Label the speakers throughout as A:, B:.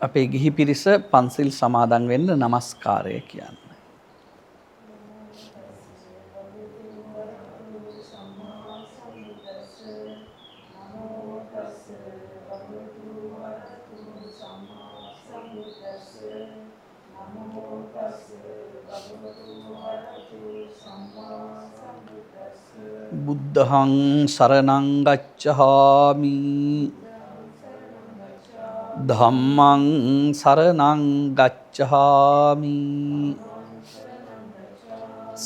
A: අපේ ගිහි පිරිස පන්සිල් සමාදන් වෙන්න নমස්කාරය කියන්නේ. බුද්ධං සරණං ගච්ඡාමි ධම්මං සරණං ගච්ඡාමි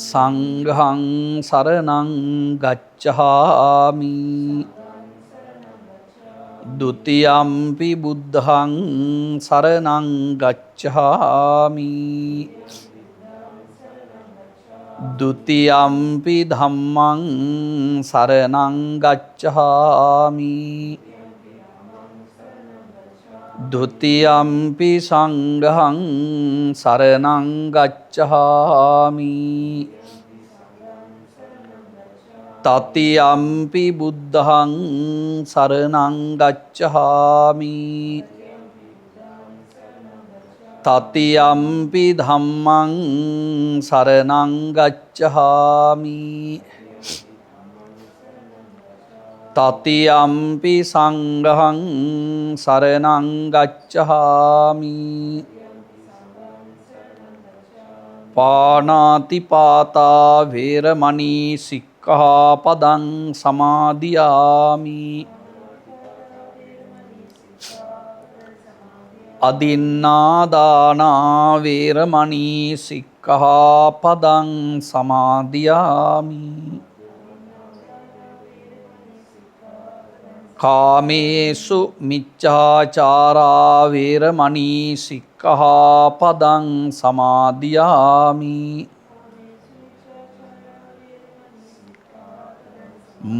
A: සංඝං සරණං ගච්ඡාමි ဒုတိယံ පි බුද්ධං සරණං ගච්ඡාමි ဒုတိယံ පි ධම්මං සරණං ගච්ඡාමි ဒုတိယံ පි සංඝං සරණං ගච්ඡාමි တတိယံ පි බුද්ධං සරණං ගච්ඡාමි တတိယံ පි ධම්මං සරණං ගච්ඡාමි တတိယံ පි සංඝං සරණං ගච්ඡාමි පාණාති පාතා වේරමණී සික්ඛාපදං සමාදියාමි อดินนาดานาเวรมณีสิกขาปดังสมาธิยามิกาเมสุมิจฉาจาราเวรมณีสิกขาปดังสมาธิยามิ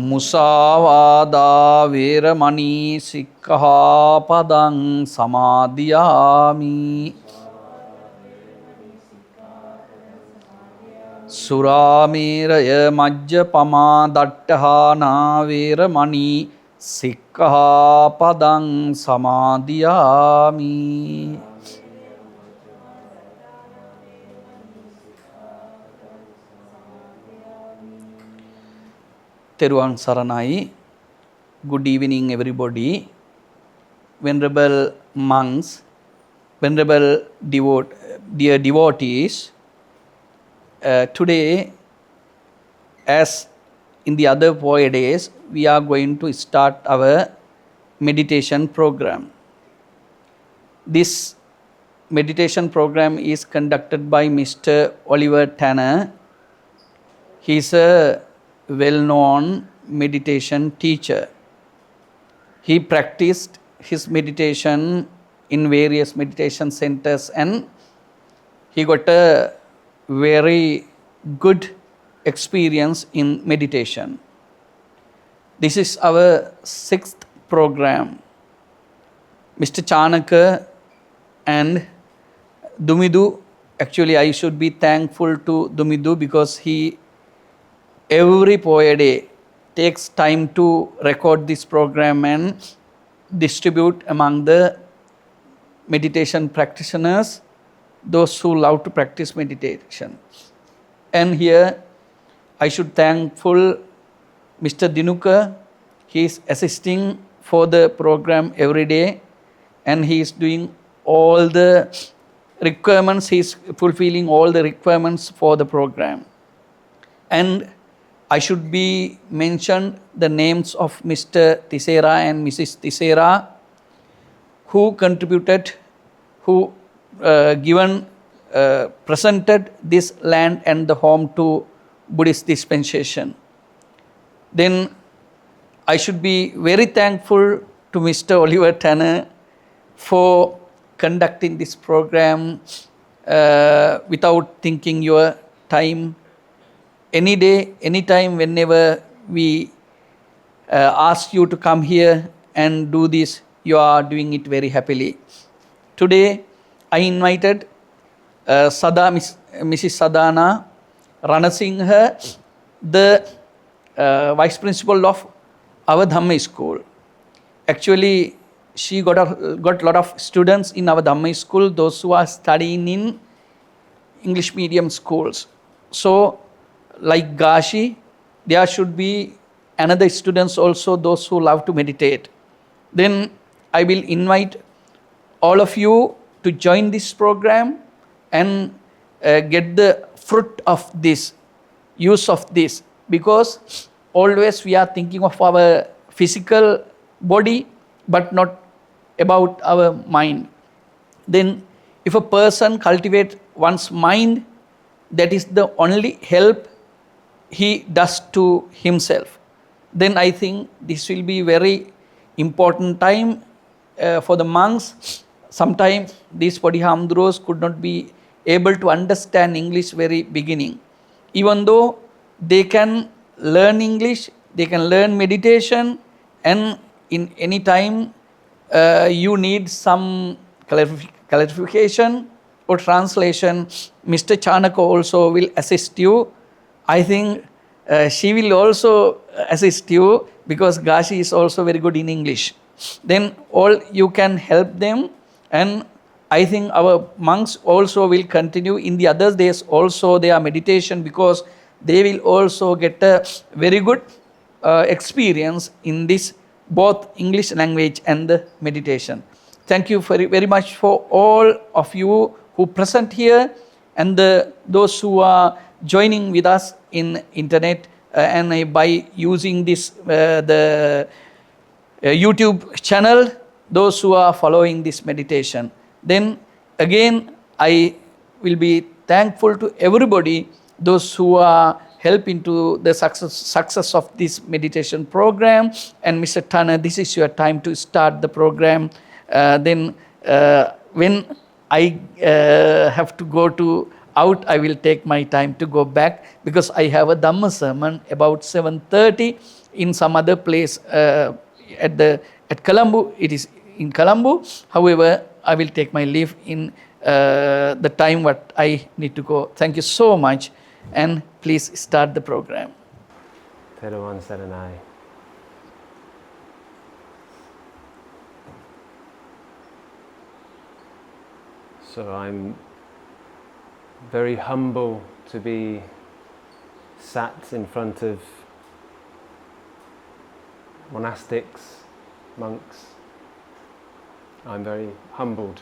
A: มุสาวาดาเวรมณีสิกขาปดังสมาธิยามิสุราเมรยมัจจปมาดัตถานาเวรมณีสิกขาปดังสมาธิยามิTeruang Saranai. Good evening, everybody. Venerable monks, venerable dear devotees, today, as in the other 4 days, we are going to start our meditation program. This meditation program is conducted by Mr. Oliver Tanner. He is a well-known meditation teacher. He practiced his meditation in various meditation centers and he got a very good experience in meditation. This is our 6th program. Mr. Chanaka and Dumidu, actually I should be thankful to Dumidu because he every day takes time to record this program and distribute among the meditation practitioners, those who love to practice meditation. And here I should thankful Mr. Dinuka. He is assisting for the program every day and he is doing all the requirements, he is fulfilling all the requirements for the program. And I should be mentioned the names of Mr. Tisera and Mrs. Tisera who contributed, who presented this land and the home to Buddhist dispensation. Then I should be very thankful to Mr. Oliver Tanner for conducting this program without thinking your time. Any day, anytime, whenever we ask you to come here and do this, you are doing it very happily. Today, I invited Mrs. Sadhana Ranasinghe, the vice principal of our Dhamma school. Actually, she got a lot of students in our Dhamma school, those who are studying in English medium schools. So, like Gashi, there should be another students also, those who love to meditate. Then I will invite all of you to join this program and get the fruit of this, use of this, because always we are thinking of our physical body but not about our mind. Then if a person cultivates one's mind, that is the only help he does to himself. Then I think this will be very important time for the monks. Sometimes these Padihamdros could not be able to understand English very beginning. Even though they can learn English, they can learn meditation, and in any time you need some clarification or translation, Mr. Chanaka also will assist you. I think she will also assist you because Gashi is also very good in English. Then all you can help them, and I think our monks also will continue in the other days also their meditation, because they will also get a very good experience in this both English language and the meditation. Thank you very much for all of you who present here, and those who are joining with us in internet and by using this the YouTube channel, those who are following this meditation. Then again, I will be thankful to everybody, those who are helping to the success of this meditation program. And Mr. Tanner, this is your time to start the program. Then when I have to go to out, I will take my time to go back, because I have a Dhamma sermon about 7:30 in some other place at Colombo. It is in Colombo. However, I will take my leave in the time what I need to go. Thank you so much, and please start the program.
B: Terawan Saranai. So I'm very humble to be sat in front of monastics, monks. I'm very humbled.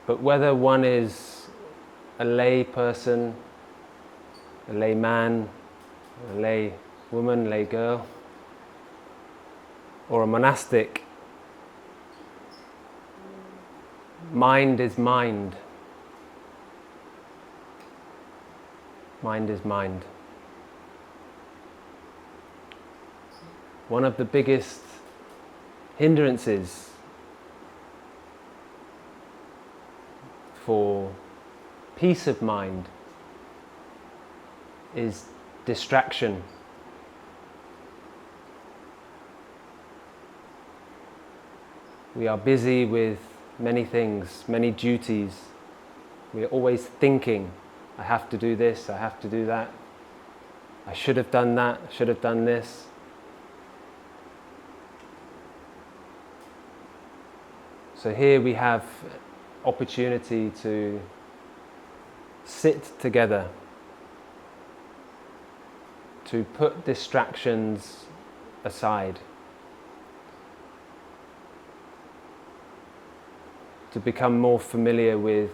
B: But whether one is a lay person, a lay man, a lay woman, lay girl, or a monastic, mind is mind. Mind is mind. One of the biggest hindrances for peace of mind is distraction. We are busy with many things, many duties. We are always thinking, I have to do this, I have to do that, I should have done that, I should have done this. So here we have opportunity to sit together, to put distractions aside, to become more familiar with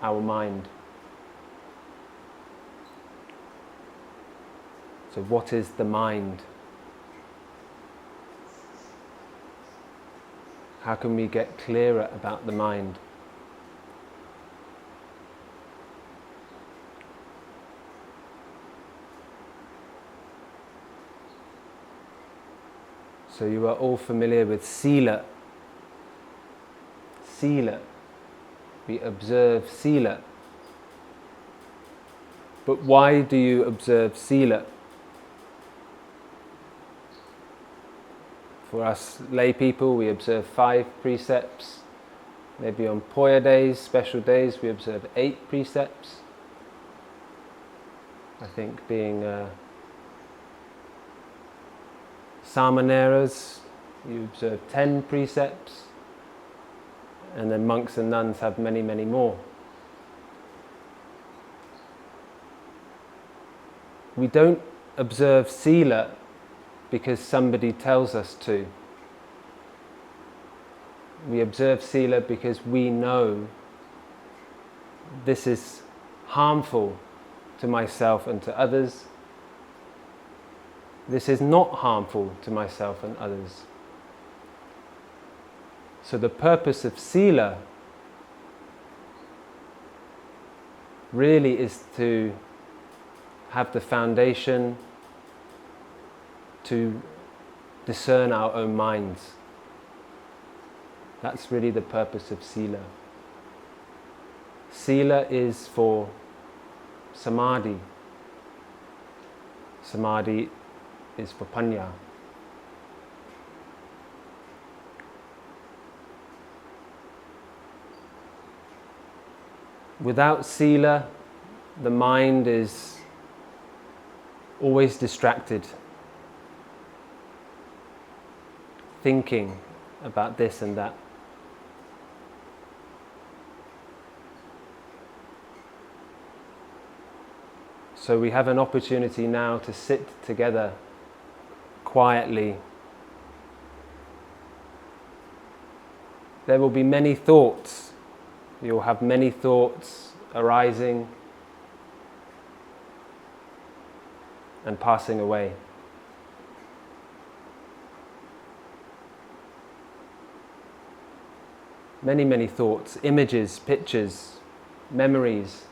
B: our mind. So what is the mind? How can we get clearer about the mind? So you are all familiar with sila. Sila. We observe sila. But why do you observe sila? For us lay people, we observe 5 precepts. Maybe on Poya days, special days, we observe 8 precepts. I think being Samaneras, you observe 10 precepts, and then monks and nuns have many, many more. We don't observe sila because somebody tells us to. We observe sila because we know this is harmful to myself and to others. This is not harmful to myself and others. So the purpose of sila really is to have the foundation to discern our own minds. That's really the purpose of sila. Sila is for samadhi. Samadhi is for panya. Without sila, the mind is always distracted, thinking about this and that. So we have an opportunity now to sit together quietly. There will be many thoughts. You'll have many thoughts arising and passing away. Many, many thoughts, images, pictures, memories.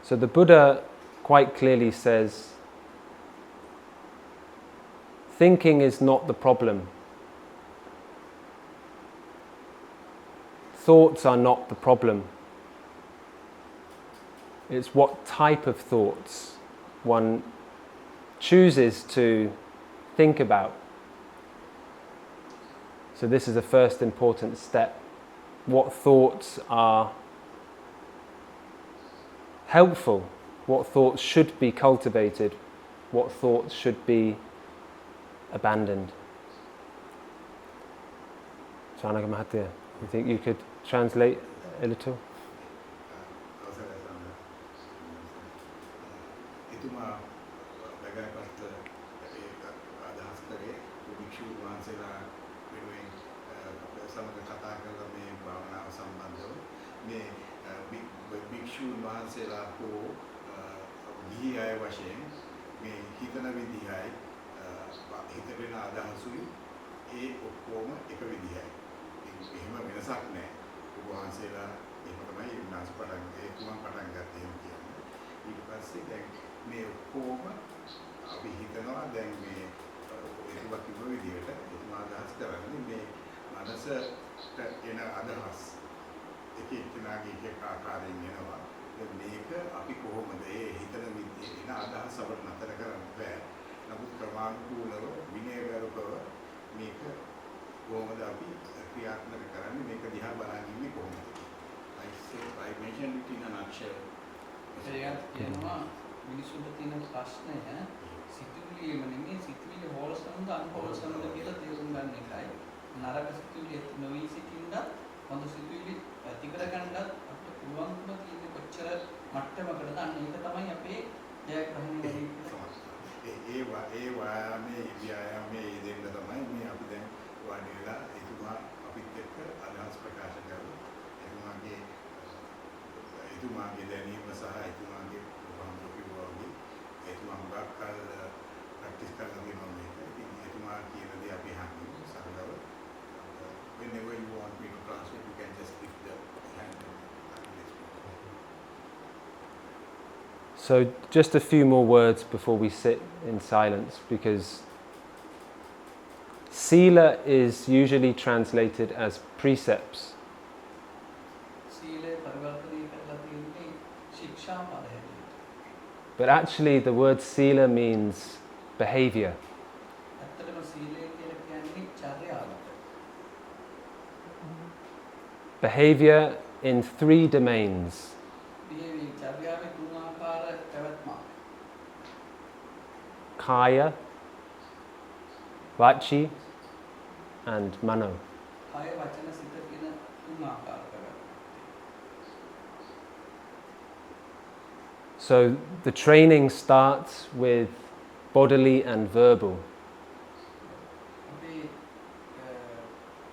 B: So the Buddha quite clearly says, thinking is not the problem. Thoughts are not the problem. It's what type of thoughts one chooses to think about. So this is the first important step. What thoughts are helpful? What thoughts should be cultivated? What thoughts should be abandoned? Chanaka Mahathir, you think you could translate a little?
A: I mentioned it in a nutshell. මිනිසුන්ට තියෙන ප්‍රශ්නය සිතුවිලි නෙමෙයි සිතුවිලි හොල්සම්ද අන්හොල්සම්ද කියලා තේරුම් ගන්න එකයි. නරක සිතුවිලි ඇති නොවි සිටින්න හොඳ සිතුවිලි ඇති කර ගන්නත් අපිට පුළුවන්කම තියෙන කොච්චර මට්ටමකටද අන්න ඒක තමයි අපේ ජයග්‍රහණය වෙන්නේ. ඒ වායාමයේ ව්‍යායාමයේ දෙන්න තමයි මේ අපි දැන් වාඩි වෙලා එතුමා අපිත් එක්ක අදහස් ප්‍රකාශ කරලා එතුමාගේ දැනීම සහ එතුමාගේ ප්‍රතිභාවය එතුමා හුඟක් කල් ප්‍රැක්ටිස් කරලා තියෙනවා මේක. ඉතින් එතුමා කියන දේ අපි අහන්නේ සරලව. Whenever you want me to translate, you can just lift the hand.
B: So just a few more words before we sit in silence, because sila is usually translated as precepts. But actually the word sila means behavior. Behavior in 3 domains. Kaya, Vachi, and Mano.
A: කාය වචන සිත කියන තුන් ආකාරයකට.
B: So the training starts with bodily and verbal.
A: අපි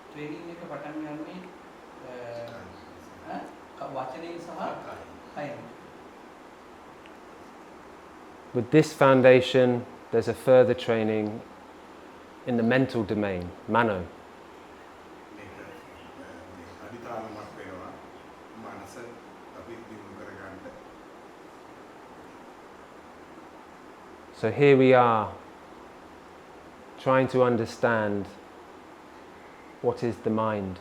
A: training එක පටන් ගන්නේ වචනයෙන් සහ කයෙන්.
B: With this foundation, there's a further training in the mental domain, Mano. So here we are, trying to understand what is the mind.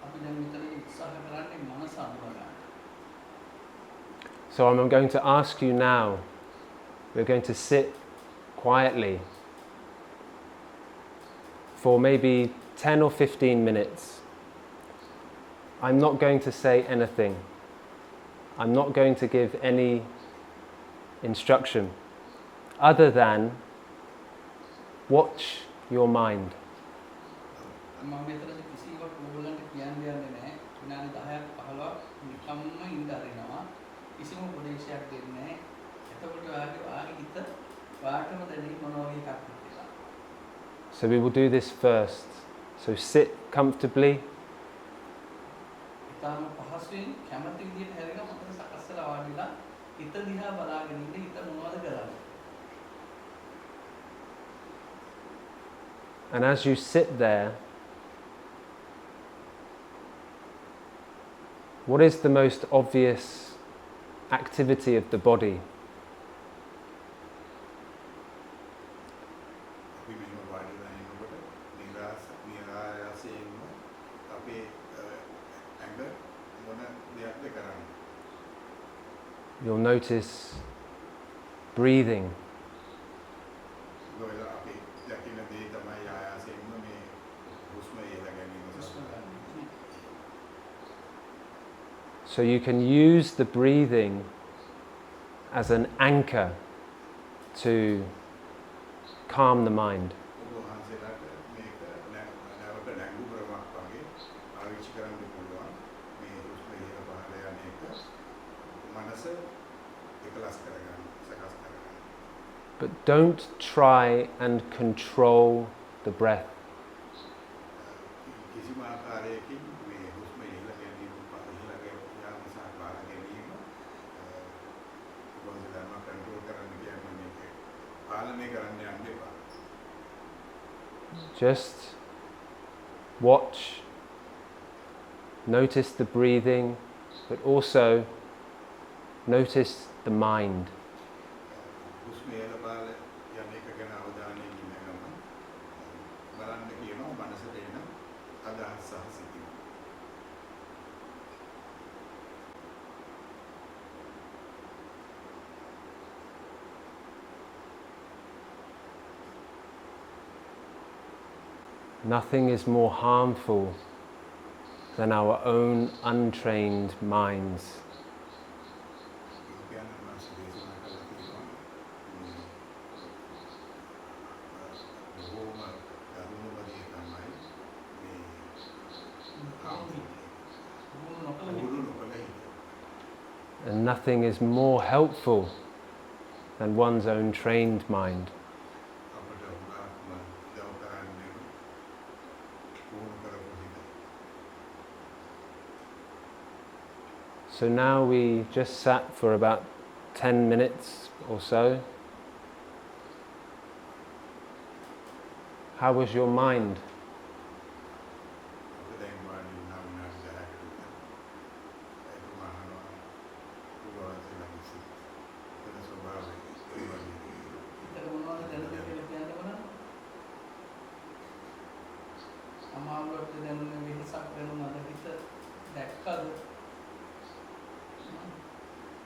A: අපි දැන් මෙතන උත්සාහ කරන්නේ මනස අඳුර ගන්න.
B: So I'm going to ask you now, we're going to sit quietly for maybe 10 or 15 minutes. I'm not going to say anything. I'm not going to give any instruction other than watch your mind.
A: මම මෙතනදී කිසිවක් ඕගොල්ලන්ට කියන්න යන්නේ නැහැ. විනාඩි 10ක් 15ක් නිකම්ම ඉඳ අරිනවා. කිසිම උපදේශයක් දෙන්නේ නැහැ. එතකොට ඔයාගේ හිත වාටම දැනෙන්නේ මොන වගේ එකක්ද කියලා.
B: So we will do this first. So sit comfortably.
A: ඊටම පහසුවෙන් කැමති විදිහට හැරෙලා මතක සකස් කරලා වාඩිලා හිත දිහා බලාගෙන ඉන්න හිත මොනවද කරන්නේ.
B: And as you sit there, what is the most obvious activity of the body? You'll notice breathing. So you can use the breathing as an anchor to calm the mind. But don't try and control the breath. Just watch, notice the breathing, but also notice the mind. Nothing is more harmful than our own untrained minds. And nothing is more helpful than one's own trained mind. So now we just sat for about 10 minutes or so. How was your mind?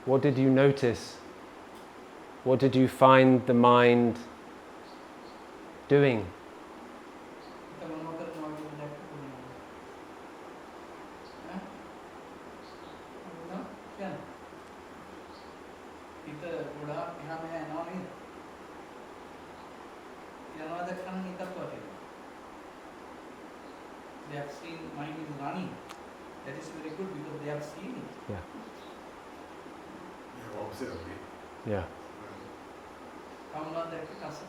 B: What did you notice? What did you find the mind doing?
A: They have seen mind is running. That is very good because they have seen it.
B: Yeah.
C: Yeah, observe it.
B: Yeah.
A: Come on, that casa.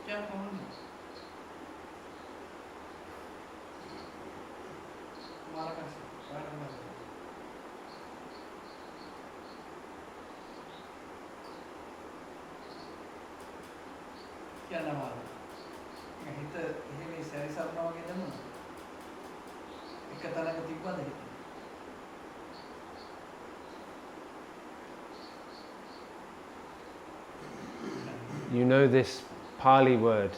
A: क्या कौन है हमारा कैसे क्या नाम है यही तो यही में सारे सब नाम के दम एक कतार का तिब्बा दे
B: You know this Pali word,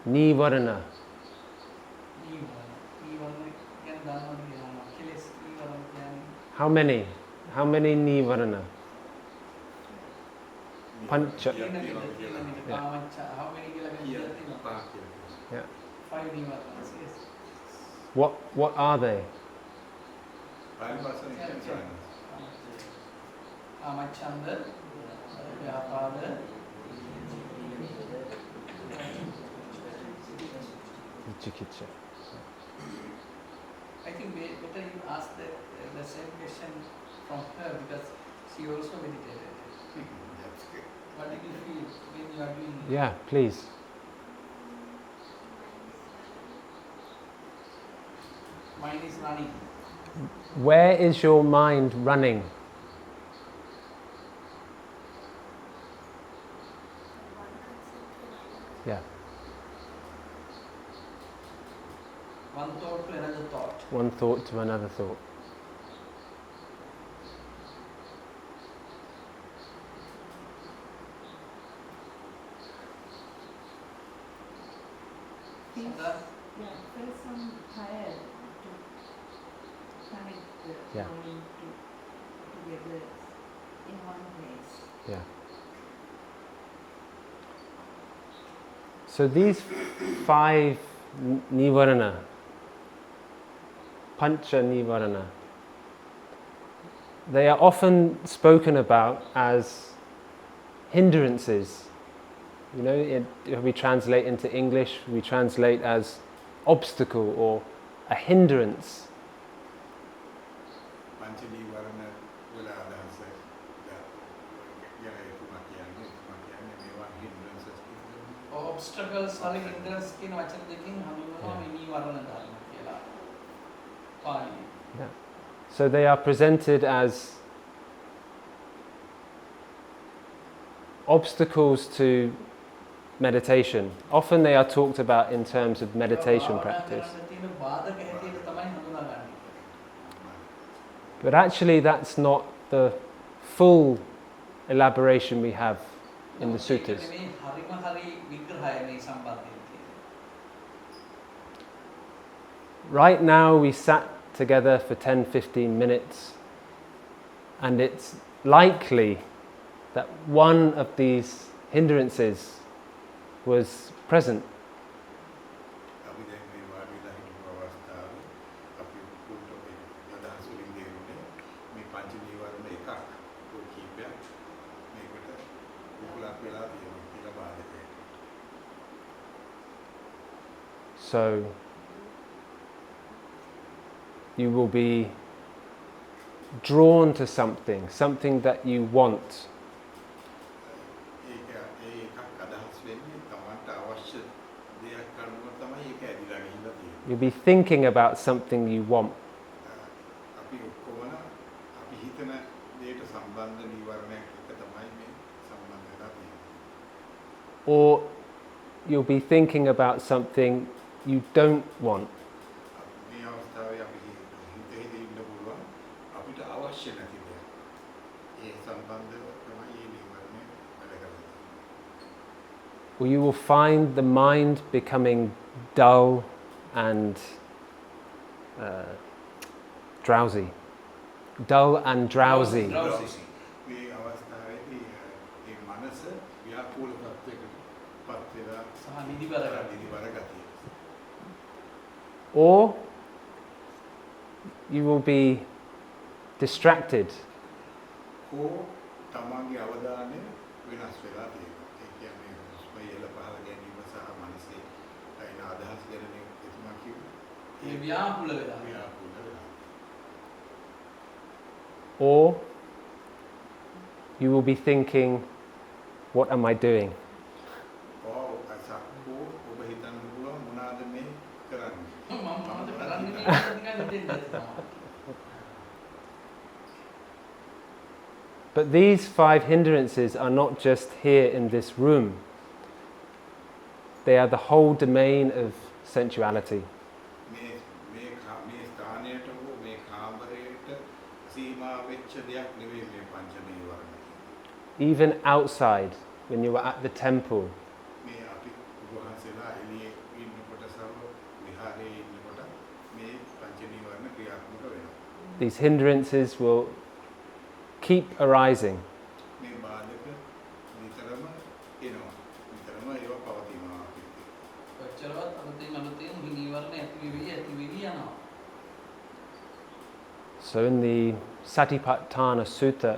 B: Nivarana. How many? How many Nivarana? Pancha.
A: How many
B: Yeah.
A: 5 nivaranas, yes.
B: What are they?
A: Amachanda, Vyapada,
B: Vichikitsa.
A: I think better you ask the same question from her because she also meditated.
C: That's good.
A: What did you feel when you are doing it?
B: Yeah, please.
A: Mind is running.
B: Where is your mind running? Yeah.
A: One thought to another thought.
B: One thought to another thought.
D: Feel some tired to connect the
B: Yeah.
D: mind together in one place.
B: Yeah. So these 5 nivarana, pancha nivarana, they are often spoken about as hindrances. You know, if we translate into English, we translate as obstacle or a hindrance.
A: Obstacles are hindrance की वचन देखें हम लोगों में निवारण डालना केला पानी.
B: Yeah. So they are presented as obstacles to meditation. Often they are talked about in terms of meditation practice. But actually that's not the full elaboration we have in the suttas. Right now we sat together for 10-15 minutes and it's likely that one of these hindrances was present. So you will be drawn to something that you want. You'll be thinking about something you want. Or you'll be thinking about something you don't want. Or you will find the mind becoming dull and drowsy. Dull and drowsy.
C: වෙලා
A: සහ නිදිබර ගතිය.
C: නිදිබර ගතිය.
B: Or you will be distracted.
C: හෝ තමන්ගේ අවධානය වෙනස් වෙලා තියෙනවා. ඒ කියන්නේ හුස්ම ඉහළ පහළ ගැනීම සහ මනසේ අයින අදහස් ගැන එතුමා කිව්වේ.
A: ඒ ව්‍යාකූල වෙලා.
C: ව්‍යාකූල වෙලා.
B: Or you will be thinking, what am I doing?
C: අසක්කෝ ඔබ හිතන්න පුළුවන් මොනවාද මේ කරන්නේ?
A: මම මොනවද කරන්නේ කියලා නිකන් හිතෙන්නේ තමයි.
B: But these 5 hindrances are not just here in this room. They are the whole domain of sensuality.
C: මේ ස්ථානයට හෝ මේ කාමරයට සීමා වෙච්ච දෙයක් නෙවෙයි මේ පංච නීවරණ.
B: Even outside, when you were at the temple,
C: මේ අපි උපවාසයලා එළියේ ඉන්නකොට සර්ව විහාරයේ ඉන්නකොට මේ පංච නීවරණ ක්‍රියාත්මක වෙනවා.
B: these hindrances will keep arising.
C: මේ බාධක නිතරම එනවා. නිතරම ඒවා පවතිනවා.
A: කොච්චරවත් අලුතෙන් මේ නීවරණ ඇති වෙවි යනවා.
B: So in the Satipatthana Sutta,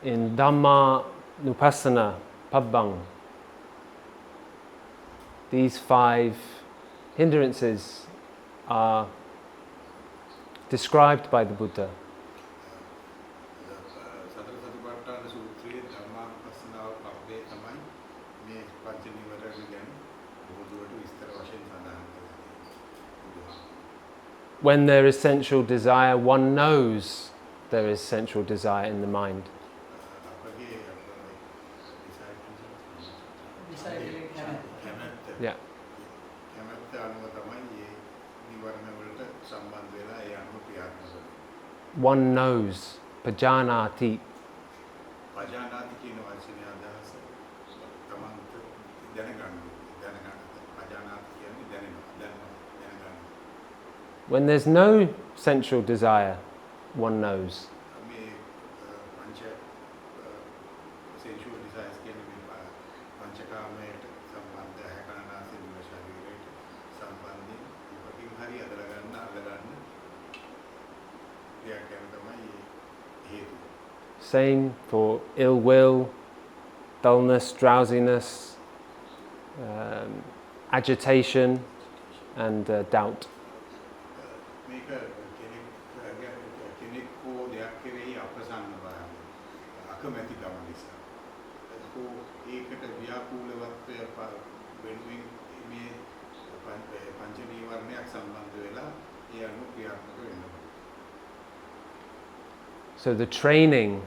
B: in Dhamma Nupassana Pabbang, these 5 hindrances are described by the Buddha.
C: සතර සතිපට්ඨාන සූත්‍රයේ ධම්මානුපස්සනාව පබ්බේ තමයි මේ පංච නීවරණ ගැන බොහෝදුරට විස්තර වශයෙන් සඳහන් කරන්නේ.
B: When there is sensual desire, one knows there is sensual desire in the mind.
C: අපගේ
A: Disciple
B: Yeah.
C: කැමැත්ත අනුව තමයි මේ නීවරණ වලට සම්බන්ධ වෙලා ඒ අනුව ක්‍රියාත්මක වෙන්නේ.
B: One knows, pajanati.
C: පජානාති කියන වචනේ අදහස තමන්ට දැනගන්න. පජානාති කියන්නේ දැනගන්න.
B: When there's no sensual desire, one knows.
C: මේ පංච sensual desires කියන්නේ මේ පංචකාමයට සම්බන්ධ හැකනාසි දිව ශරීරයට සම්බන්ධයෙන් උපකින් හරි අල්ලගන්න ක්‍රියා කරන තමයි හේතුව.
B: Same for ill will, dullness, drowsiness, agitation, and doubt.
C: මේක කෙනෙක් හෝ දෙයක් කෙරෙහි අප්‍රසන්න භාවය අකමැතිකම නිසා හෝ ඒකට ව්‍යාකූලවත්වය වෙනුවෙන් මේ පංච නීවරණයක් සම්බන්ධ වෙලා ඒ අනුව ක්‍රියාත්මක වෙනවා.
B: So the training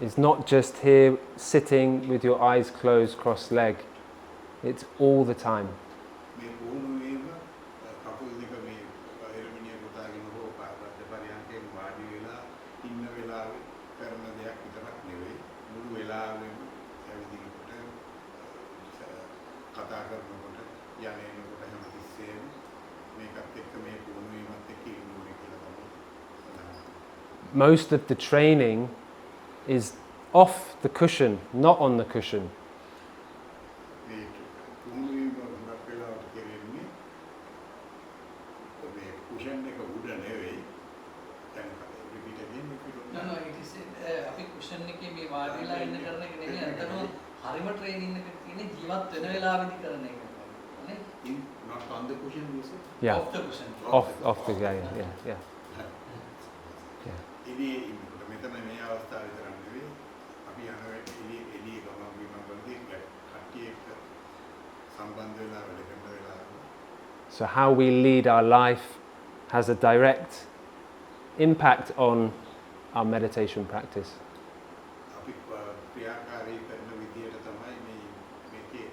B: is not just here sitting with your eyes closed, cross-legged. It's all the time.
C: මේ පුහුණුවීම කකුල් දෙක මේ එළමිනිය කොටාගෙන හෝ පරියන්කෙන් වාඩි වෙලා ඉන්න වෙලාවේ කරන දෙයක් විතරක් නෙවෙයි මුළු වෙලාවෙම ඇවිදිනකොට කතා කරනකොට යන්නේනකොට හැමතිස්සෙම මේකත් එක්ක මේ පුහුණුවීමත් එක්ක ඉන්න ඕනේ කියලා තමයි සඳහන්.
B: Most of the training is off the cushion, not on the cushion.
C: මේ පුහුණුවීම හුඟක් වෙලාවට කෙරෙන්නේ මේ කුෂන් එක උඩ නෙවෙයි. දැන් repeat again if you don't
A: No, no, it is අපි කුෂන් එකේ මේ වාඩි වෙලා ඉන්න කරන එක නෙමෙයි අතනම හරිම ට්‍රේනින් එක තියෙන්නේ ජීවත් වෙන වෙලාවෙදි කරන එක. නේ?
C: not on the cushion you say?
B: Yeah,
A: Off the cushion.
B: off the yeah.
C: එළියේ ඉන්නකොට මෙතන මේ අවස්ථාව විතරක් නෙවෙයි අපි යන එළියේ ගමන් බිමන් වලදී කට්ටිය එක්ක සම්බන්ධ වෙලා වැඩ කරන වෙලාව.
B: So how we lead our life has a direct impact on our meditation practice.
C: අපි ක්‍රියාකාරී කරන විදියට තමයි මේකේ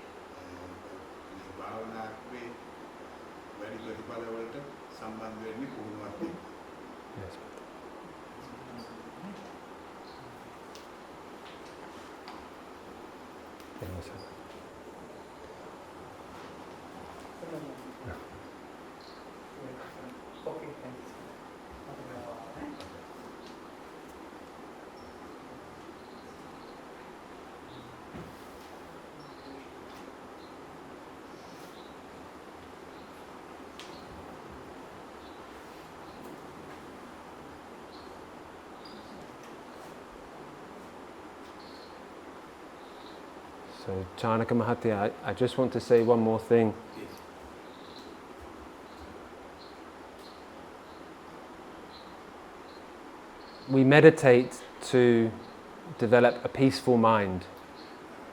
C: භාවනාවේ වැඩි ප්‍රතිඵල වලට සම්බන්ධ වෙන්නේ පුහුණුවත් එක්ක.
B: Yes.
A: Okay, thanks.
B: So, Chanaka Mahatya, I just want to say one more thing.
C: Please.
B: We meditate to develop a peaceful mind.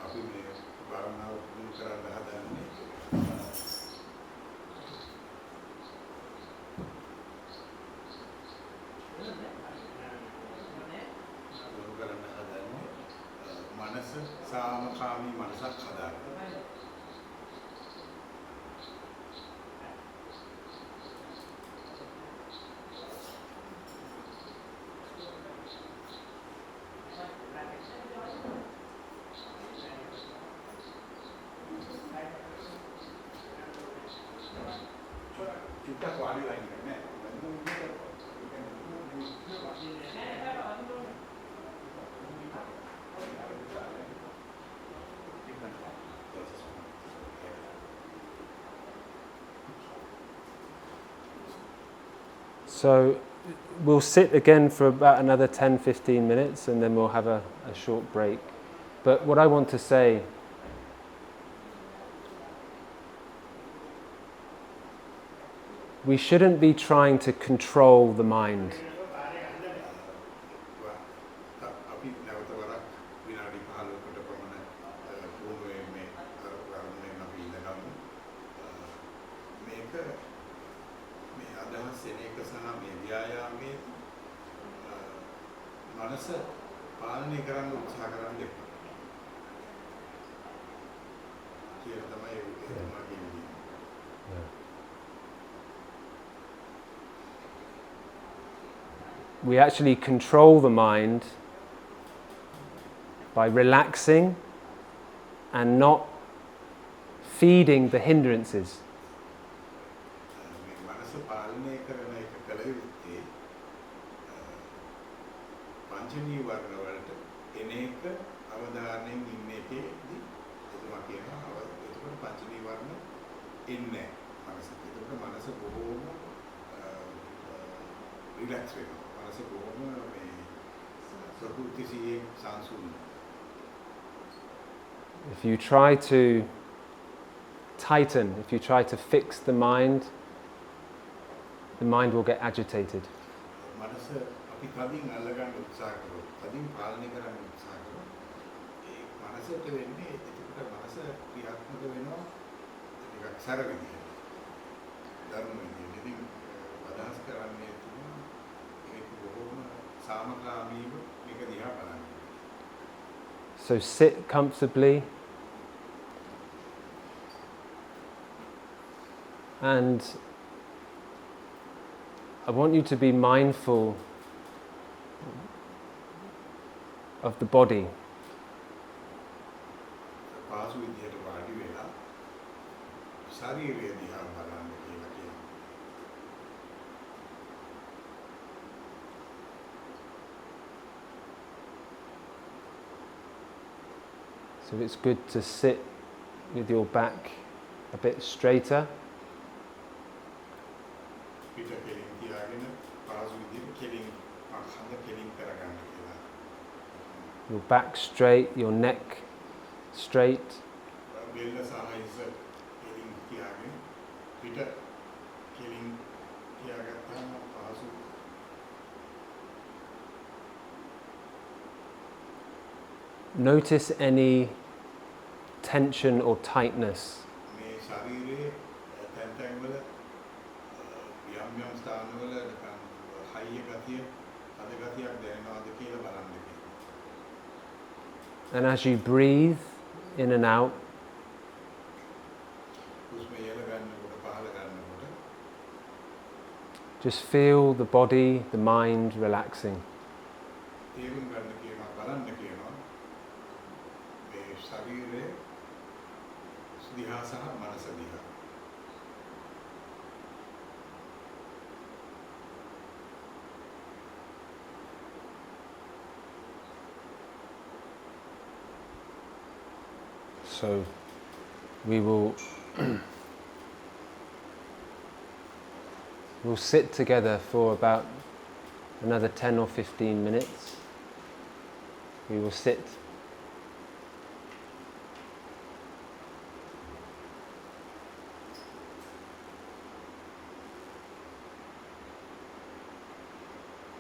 C: අපි මේ භාවනාව පුරුදු කරන්න හදන්නේ මනස සාමකාමී මනසක් හදාගන්න. චුට්ටක් වාඩි වෙලා ඉන්න නෑ.
B: So, we'll sit again for about another 10-15 minutes and then we'll have a short break. But what I want to say, we shouldn't be trying to control the mind.
C: අපි නැවත වරක් විනාඩි 15කට පමණ පුහුණුවෙන් මේ අරමුණෙන් අපි ඉඳගමු. මේක මේ අදහස් එන එක සහ මේ ව්‍යායාමයේ මනස පාලනය කරන්න උත්සාහ කරන්න එපා. කියලා තමයි ඒක කියන්නේ.
B: We actually control the mind by relaxing and not feeding the hindrances.
C: මේ මනස පාලනය කරන එක කල යුත්තේ පංච නීවරණ වලට එන එක අවධානයෙන් ඉන්න එකේදී එතුමා කියනවා එතකොට පංච නීවරණ එන්නේ මනස. එතකොට මනස බොහෝම රිලැක්ස් වෙනවා. මනස බොහෝම මේ ප්‍රകൃතිසියේ සංසුන්.
B: If you try to tighten, if you try to fix the mind will get agitated.
C: මනස අපි කලින් අල්ලගන්න උත්සාහ කරොත්, කලින් පාලනය කරන්න උත්සාහ කරොත් ඒ මනසට වෙන්නේ එතකොට මනස ක්‍රියාත්මක වෙනවා ටිකක් සැර විදිහට. ධර්ම විදිහට. ඉතින් අදහස් කරන්නේ තුමා ඒක බොහොම සාමකාමීව මේක දිහා බලන්න.
B: So sit comfortably and I want you to be mindful of the body.
C: පාසු විදිහට වාඩි වෙලා ශරීරය දිහා බලන්න කියලා කියනවා.
B: So it's good to sit with your back a bit straighter.
C: පිට කෙලින් තියාගෙන පාසු විදිහට කෙලින් අහඳ කෙලින් කරගන්න කියලා.
B: Your back straight, your neck straight.
C: බෙල්ල සහ හිස කෙලින් තියාගෙන පිට කෙලින් තියාගත්තාම පාසු.
B: Notice any tension or tightness.
C: මේ ශරීරයේ තැන් තැන් වල යම් ස්ථානවල නිකන් හයිය ගතිය, අද ගතියක් දැනෙනවද කියලා බලන්න කියනවා.
B: And as you breathe in and out,
C: හුස්ම ඉහළ ගන්නකොට පහළ ගන්නකොට
B: just feel the body, the mind relaxing.
C: තේරුම් ගන්න කියනවා, බලන්න කියනවා. මේ ශරීරයේ දිහා සහ මනස දිහා.
B: So we will we'll sit together for about another 10 or 15 minutes. We will sit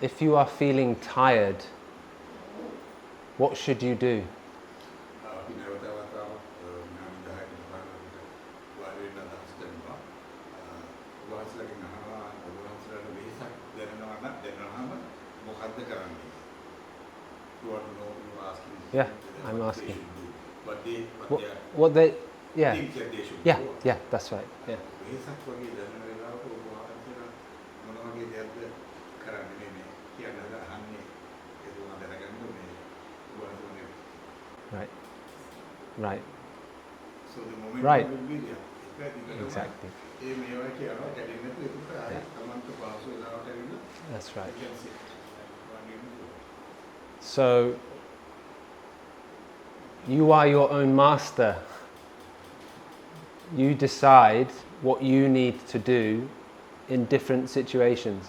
B: if you are feeling tired, what should you do?
C: අපි නැවත වතාවක් විනාඩි 10කට බලන්න වාඩි වෙන්න අදහස් කරනවා. ඔබවහන්සේලාගෙන් අහනවා ඔබවහන්සේලාට වෙහසක් දැනෙනවා නම් දැනනවාම මොකද්ද කරන්නේ? You want to know, you asking.
B: Yeah,
C: what
B: I'm
C: they
B: asking.
C: should do. What they
B: What they, yeah,
C: think that they should
B: yeah,
C: do.
B: yeah, that's right. Yeah.
C: වෙහසක් වගේ දැනෙන වෙලාවක ඔබවහන්සේලා මොන වගේ දෙයක්ද කරන්නේ මේ කියන දේ අහන්නේ ඒක මම දැනගන්න ඕනේ. ඔබවහන්සේලාගේ
B: Right. Right.
C: So the moment
B: Right.
C: will be there.
B: Exactly.
C: ඒ මේවා කියනවා කැඩෙන්නේ නැතුව ඒක ආයෙ තමන්ට පාසු වෙලාවට ඇවිල්ලා
B: That's right.
C: you can see.
B: So, you are your own master. You decide what you need to do in different situations.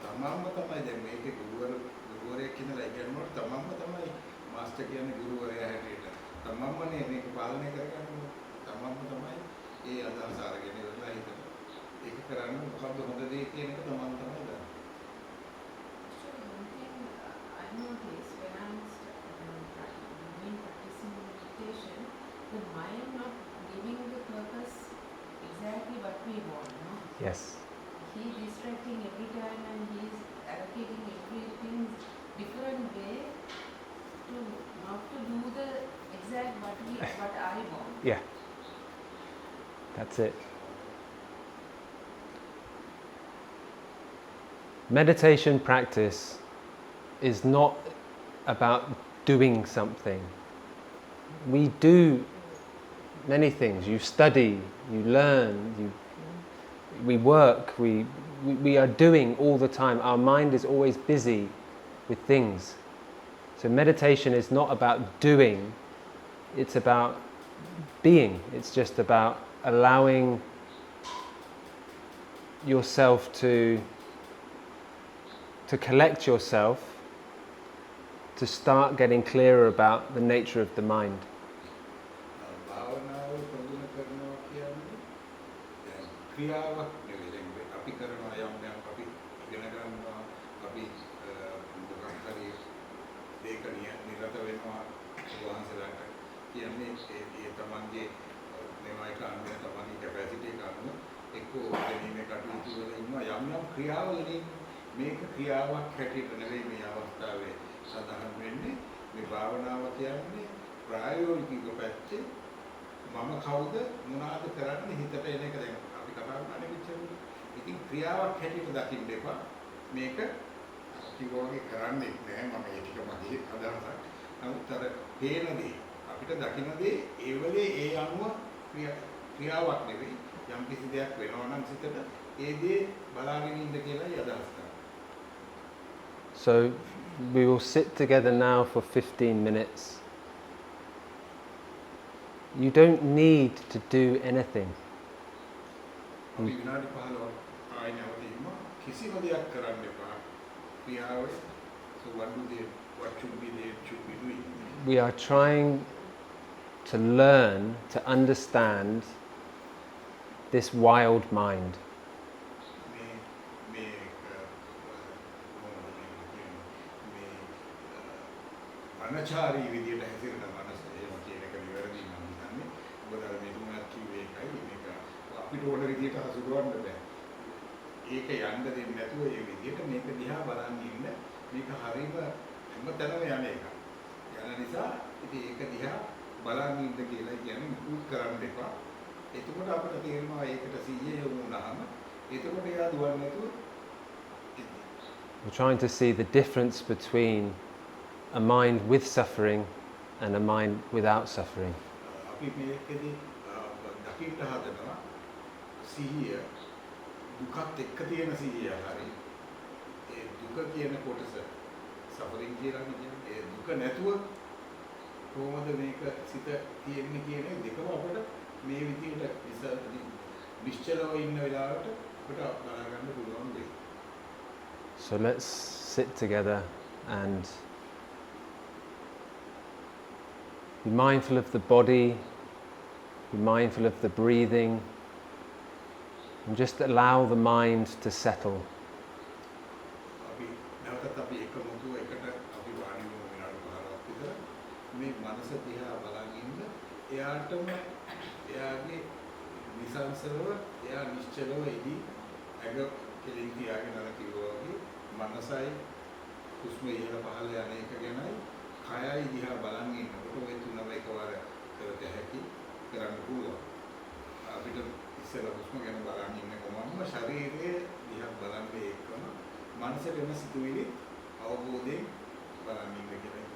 C: තමන්ම තමයි දැන් මේකේ ගුරුවරයෙක් ඉඳලා ඉගෙනනකොට තමන්ම තමයි මාස්ටර් කියන්නේ ගුරුවරයා හැටියට. තමන්මනේ මේක පාලනය කරගන්න ඕනේ. තමන්ම තමයි ඒ අදහස අරගෙන ඉවරලා ඒක කරන්න මොකද්ද හොඳ දේ කියන එක තමන් තමයි දන්නේ.
D: So one thing I notice when I'm doing practicing meditation, the mind not giving the purpose exactly what we want, no?
B: Yes.
D: He distracting every time and he's allocating everything different way to not to do the exact what I want.
B: Yeah. That's it. Meditation practice is not about doing something. We do many things. You study, you learn, we work, we are doing all the time. Our mind is always busy with things. So meditation is not about doing, it's about being. It's just about allowing yourself to collect yourself, to start getting clearer about the nature of the mind.
C: භාවනාව ප්‍රගුණ කරනවා කියන්නේ දැන් ක්‍රියාවක් නෙවෙයි. දැන් අපි කරනවා යම් අපි ඉගෙන ගන්නවා අපි මොකක් හරි දෙයක නිරත වෙනවා වහන්සේලාට කියන්නේ ඒ තමන්ගේ මේවා එක අනුව තමන්ගේ කැපැසිටි එක අනුව එක්කෝ දැනීමේ කටයුතු වල ඉන්නවා යම් ක්‍රියාවලින් මේක ක්‍රියාවක් හැටියට නෙවෙයි මේ අවස්ථාවේ සඳහන් වෙන්නේ. මේ භාවනාව කියන්නේ ප්‍රායෝගික පැත්තේ මම කවුද මොනවාද කරන්නේ හිතට එන එක දැන් අපි කතා කරන්නේ මෙච්චරනේ. ඉතින් ක්‍රියාවක් හැටියට දකින්න එපා. මේක කිව්වාගේ කරන්නේ නැහැ මම ඒ ටික මගේ අදහසක්. නමුත් අර පේන දේ අපිට දකින්න දේ ඒ වෙලේ ඒ අනුව ක්‍රියාවක් නෙවෙයි. යම් කිසි දෙයක් වෙනවා නම් සිතට ඒ දේ බලාගෙන ඉන්න කියලායි අදහස් කරන්නේ.
B: So we will sit together now for 15 minutes. You don't need to do anything.
C: අපි විනාඩි 15ක් ආයෙ නැවතීම කිසිම දෙයක් කරන්න එපා. ක්‍රියාවේ so what should be doing.
B: We are trying to learn to understand this wild mind.
C: අනචාරී විදියට හැසිරෙන මනස එහෙම කියන එක නිවැරදි නම් හිතන්නේ. මොකද අර මෙතුමා කිව්වේ ඒකයි මේක අපිට ඕන විදියට හසුරවන්න බෑ. ඒක යන්න දෙන්නේ නැතුව ඒ විදියට මේක දිහා බලන් ඉන්න මේක හරීම හැමතැනම යන එක. යන නිසා ඉතින් ඒක දිහා බලන් ඉන්න කියලා කියන්නේ මුකුත් කරන්න එපා. එතකොට අපිට තේරෙනවා ඒකට 100 යොමු වුණාම එතකොට එයා දුවන්නේ නැතුව
B: We're trying to see the difference between a mind with suffering and a mind without suffering.
C: අපි මේකෙදි දකින්න හදනවා සිහිය දුකත් එක්ක තියෙන සිහිය හරි ඒ දුක කියන කොටස සෆරින් කියලා කියන්නේ ඒ දුක නැතුව කොහොමද මේක සිත තියෙන්නේ කියන දෙකම අපිට මේ විදිහට නිශ්චලව ඉන්න වෙලාවට අපිට බලා ගන්න පුළුවන් වෙයි.
B: So let's sit together and be mindful of the body, be mindful of the breathing, and just allow the mind to settle.
C: අපි නැවතත් අපි එකමුතුව එකට අපි වාඩි වෙමු විනාඩි 15ක් විතර. මේ මනස දිහා බලන් ඉන්න එයාටම එයාගේ නිසංසලව එයා නිශ්චලව ඉදි ඇඟ කෙලින් තියාගෙන අර කිව්වා වගේ මනසයි හුස්ම ඉහළ පහළ යන එක ගැනයි කයයි දිහා බලන් ඉන්නකොට ඔය තුනම එකවර කරත හැකි කරන්න පුළුවන්. අපිට ඉස්සෙල්ලා හුස්ම ගැන බලන් ඉන්න කොමම ශරීරයේ දිහා බලන්නේ එක්කම මනසට එන සිතුවිලි අවබෝධයෙන් බලන් ඉන්න කියලා